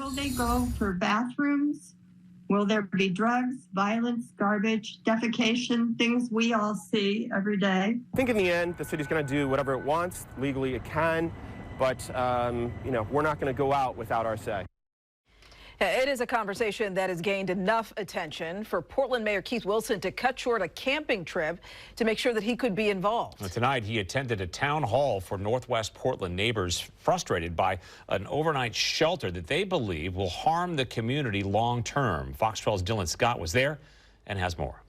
will they go for bathrooms? Will there be drugs, violence, garbage, defecation, things we all see every day? I think in the end, the city's going to do whatever it wants. Legally, it can. But, we're not going to go out without our say. It is a conversation that has gained enough attention for Portland Mayor Keith Wilson to cut short a camping trip to make sure that he could be involved. Tonight, he attended a town hall for Northwest Portland neighbors frustrated by an overnight shelter that they believe will harm the community long term. Fox 12's Dylan Scott was there and has more.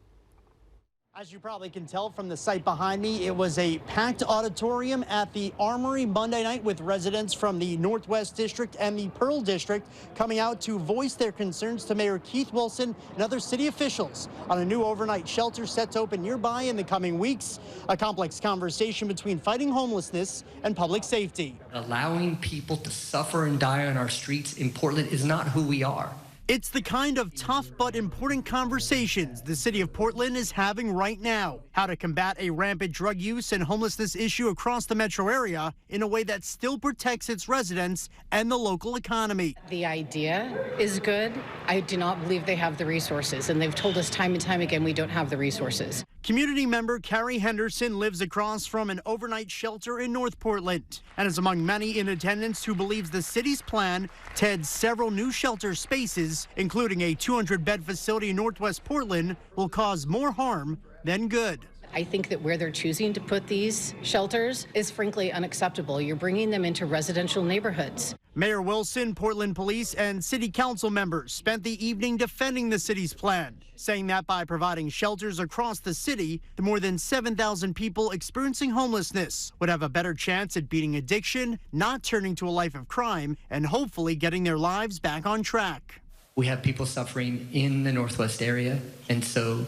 As you probably can tell from the site behind me, it was a packed auditorium at the Armory Monday night with residents from the Northwest District and the Pearl District coming out to voice their concerns to Mayor Keith Wilson and other city officials on a new overnight shelter set to open nearby in the coming weeks. A complex conversation between fighting homelessness and public safety. Allowing people to suffer and die on our streets in Portland is not who we are. It's the kind of tough but important conversations the city of Portland is having right now. How to combat a rampant drug use and homelessness issue across the metro area in a way that still protects its residents and the local economy. The idea is good. I do not believe they have the resources, and they've told us time and time again we don't have the resources. Community member Carrie Henderson lives across from an overnight shelter in North Portland and is among many in attendance who believes the city's plan to add several new shelter spaces, including a 200-bed facility in Northwest Portland, will cause more harm than good. I think that where they're choosing to put these shelters is frankly unacceptable. You're bringing them into residential neighborhoods. Mayor Wilson, Portland police, and city council members spent the evening defending the city's plan, saying that by providing shelters across the city, the more than 7,000 people experiencing homelessness would have a better chance at beating addiction, not turning to a life of crime, and hopefully getting their lives back on track. We have people suffering in the Northwest area, and so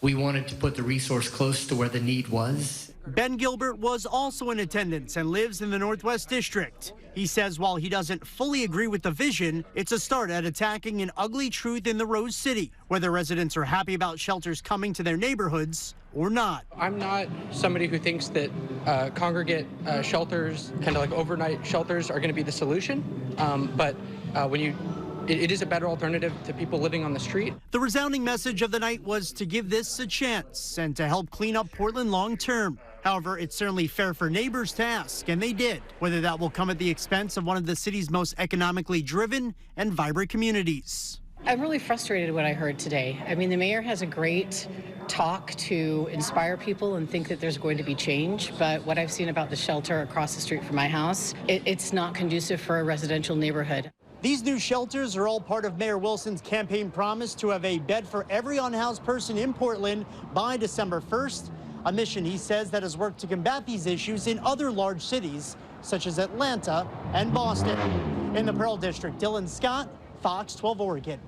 we wanted to put the resource close to where the need was. Ben Gilbert was also in attendance and lives in the Northwest District. He says while he doesn't fully agree with the vision, it's a start at attacking an ugly truth in the Rose City, whether residents are happy about shelters coming to their neighborhoods or not. I'm not somebody who thinks that congregate shelters, kind of like overnight shelters, are going to be the solution. But it is a better alternative to people living on the street. The resounding message of the night was to give this a chance and to help clean up Portland long term. However, it's certainly fair for neighbors to ask, and they did, whether that will come at the expense of one of the city's most economically driven and vibrant communities. I'm really frustrated with what I heard today. I mean, the mayor has a great talk to inspire people and think that there's going to be change, but what I've seen about the shelter across the street from my house, it's not conducive for a residential neighborhood. These new shelters are all part of Mayor Wilson's campaign promise to have a bed for every unhoused person in Portland by December 1st, a mission he says that has worked to combat these issues in other large cities, such as Atlanta and Boston. In the Pearl District, Dylan Scott, Fox 12 Oregon.